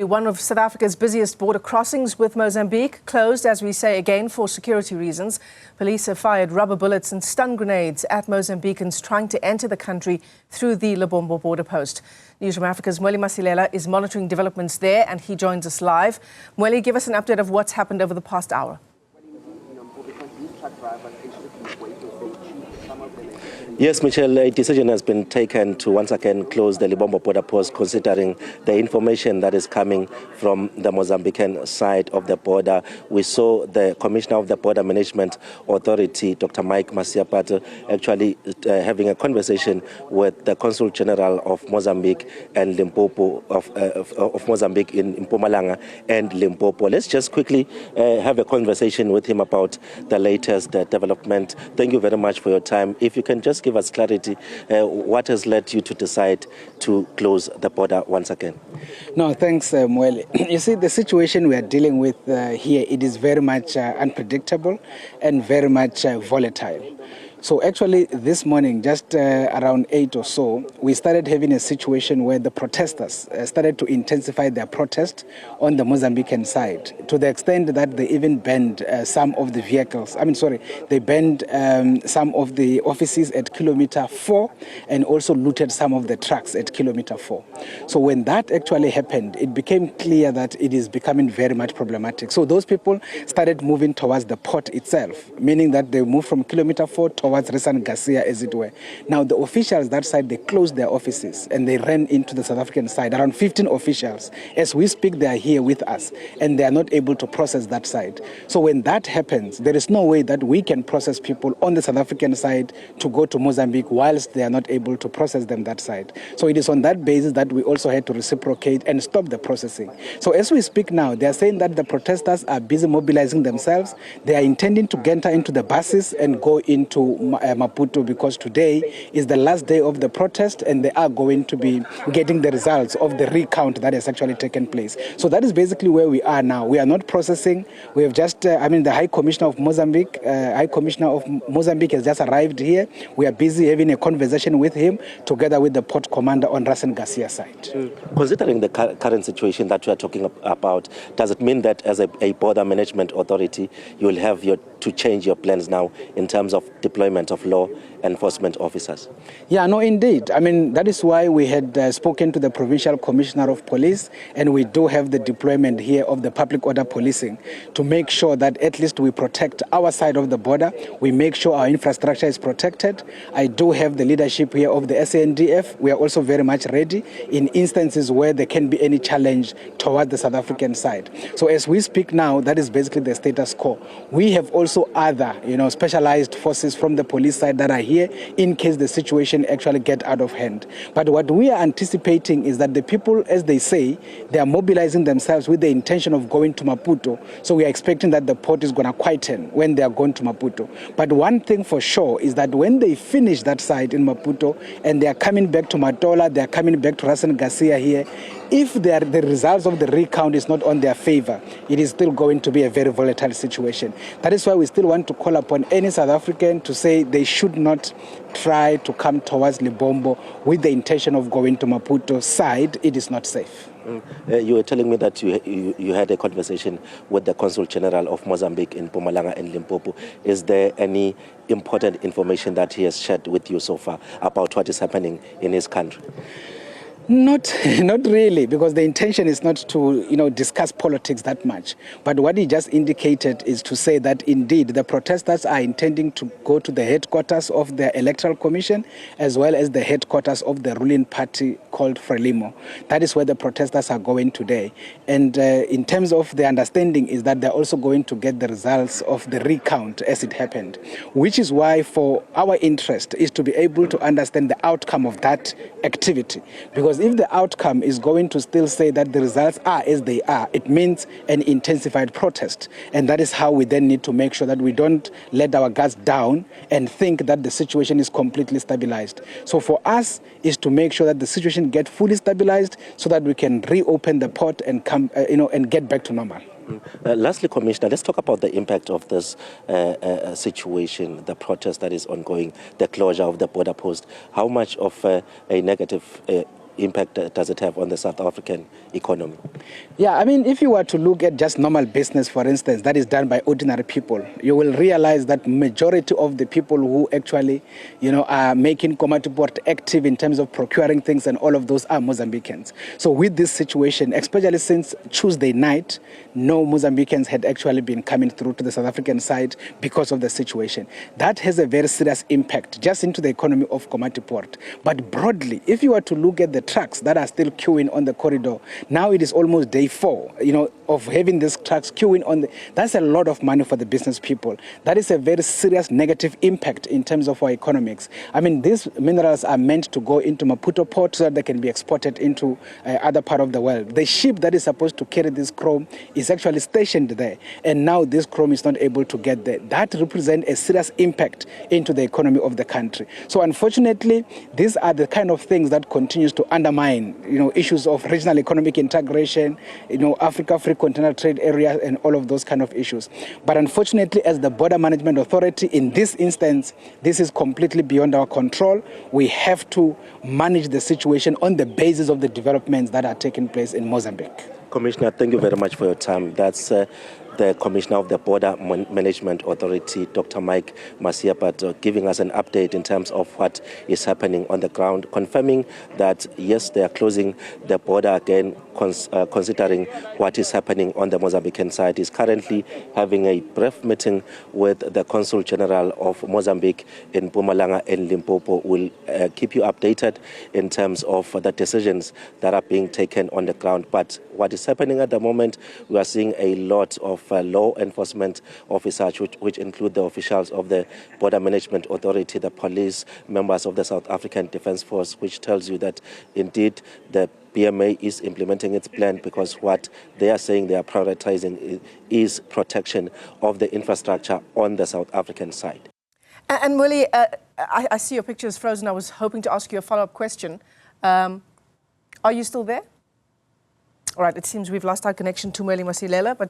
One of South Africa's busiest border crossings with Mozambique closed, as we say again, for security reasons. Police have fired rubber bullets and stun grenades at Mozambicans trying to enter the country through the Lebombo border post. Newzroom Afrika's Mike Masiapato is monitoring developments there, and he joins us live. Mweli, give us an update of what's happened over the past hour. Yes, Michelle, a decision has been taken to once again close the Lebombo border post, considering the information that is coming from the Mozambican side of the border. We saw the Commissioner of the Border Management Authority, Dr. Mike Masiapato, actually having a conversation with the Consul General of Mozambique and Limpopo, of Mozambique in Mpumalanga and Limpopo. Let's just quickly have a conversation with him about the latest development. Thank you very much for your time. If you can just give us clarity, what has led you to decide to close the border once again? No, thanks, Mweli. You see, the situation we are dealing with here, it is very much unpredictable and very much volatile. So actually this morning, just around 8 or so, we started having a situation where the protesters started to intensify their protest on the Mozambican side, to the extent that they even banned some of the vehicles. They banned some of the offices at kilometer 4 and also looted some of the trucks at kilometer 4. So when that actually happened, it became clear that it is becoming very much problematic. So those people started moving towards the port itself, meaning that they moved from kilometer 4 towards Resan Garcia, as it were. Now, the officials that side, they closed their offices and they ran into the South African side. Around 15 officials. As we speak, they are here with us and they are not able to process that side. So when that happens, there is no way that we can process people on the South African side to go to Mozambique whilst they are not able to process them that side. So it is on that basis that we also had to reciprocate and stop the processing. So as we speak now, they are saying that the protesters are busy mobilizing themselves. They are intending to enter into the buses and go into Maputo, because today is the last day of the protest and they are going to be getting the results of the recount that has actually taken place. So that is basically where we are now. We are not processing. We have just, the High Commissioner of Mozambique, has just arrived here. We are busy having a conversation with him together with the port commander on Resan Garcia side. Considering the current situation that we are talking about, does it mean that as a border management authority, you will have to change your plans now in terms of deployment of law enforcement officers? Yeah, no, indeed. That is why we had spoken to the Provincial Commissioner of Police, and we do have the deployment here of the public order policing to make sure that at least we protect our side of the border. We make sure our infrastructure is protected. I do have the leadership here of the SANDF. We are also very much ready in instances where there can be any challenge toward the South African side. So as we speak now, that is basically the status quo. We have also other, specialized forces from the police side that are here in case the situation actually get out of hand. But what we are anticipating is that the people, as they say, they are mobilizing themselves with the intention of going to Maputo. So we are expecting that the port is going to quieten when they are going to Maputo. But one thing for sure is that when they finish that side in Maputo and they are coming back to Matola, they are coming back to Resan Garcia here, if the results of the recount is not on their favor, it is still going to be a very volatile situation. That is why we still want to call upon any South African to say they should not try to come towards Lebombo with the intention of going to Maputo side. It is not safe. You were telling me that you had a conversation with the Consul General of Mozambique in Mpumalanga and Limpopo. Is there any important information that he has shared with you so far about what is happening in his country? Not really, because the intention is not to, discuss politics that much. But what he just indicated is to say that indeed the protesters are intending to go to the headquarters of the Electoral Commission as well as the headquarters of the ruling party called Frelimo. That is where the protesters are going today. And in terms of the understanding is that they're also going to get the results of the recount as it happened, which is why for our interest is to be able to understand the outcome of that activity. Because if the outcome is going to still say that the results are as they are, it means an intensified protest. And that is how we then need to make sure that we don't let our guards down and think that the situation is completely stabilized. So for us is to make sure that the situation gets fully stabilized so that we can reopen the port and come, and get back to normal. Lastly, Commissioner, let's talk about the impact of this situation, the protest that is ongoing, the closure of the border post. How much of a negative impact does it have on the South African economy? Yeah, I mean, if you were to look at just normal business, for instance, that is done by ordinary people, you will realize that majority of the people who actually, are making Komati-Port active in terms of procuring things and all of those are Mozambicans. So with this situation, especially since Tuesday night, no Mozambicans had actually been coming through to the South African side because of the situation. That has a very serious impact just into the economy of Komati-Port. But broadly, if you were to look at the trucks that are still queuing on the corridor, now it is almost day 4, of having these trucks queuing on that's a lot of money for the business people. That is a very serious negative impact in terms of our economics. I mean, these minerals are meant to go into Maputo port so that they can be exported into other part of the world. The ship that is supposed to carry this chrome is actually stationed there, and now this chrome is not able to get there. That represents a serious impact into the economy of the country. So unfortunately, these are the kind of things that continues to undermine, issues of regional economic integration, Africa Free Continental Trade Area and all of those kind of issues. But unfortunately, as the Border Management Authority, in this instance, this is completely beyond our control. We have to manage the situation on the basis of the developments that are taking place in Mozambique. Commissioner, thank you very much for your time. That's the Commissioner of the Border Management Authority, Dr. Mike Masiapato, giving us an update in terms of what is happening on the ground, confirming that, yes, they are closing the border again, considering what is happening on the Mozambican side. Is currently having a brief meeting with the Consul General of Mozambique in Mpumalanga and Limpopo. Will keep you updated in terms of the decisions that are being taken on the ground. But what is happening at the moment, we are seeing a lot of law enforcement officers, which include the officials of the Border Management Authority, the police, members of the South African Defence Force, which tells you that indeed the BMA is implementing its plan, because what they are saying they are prioritizing is protection of the infrastructure on the South African side. And Willie, I see your picture is frozen. I was hoping to ask you a follow-up question. Are you still there? All right, it seems we've lost our connection to Mike Masiapato, but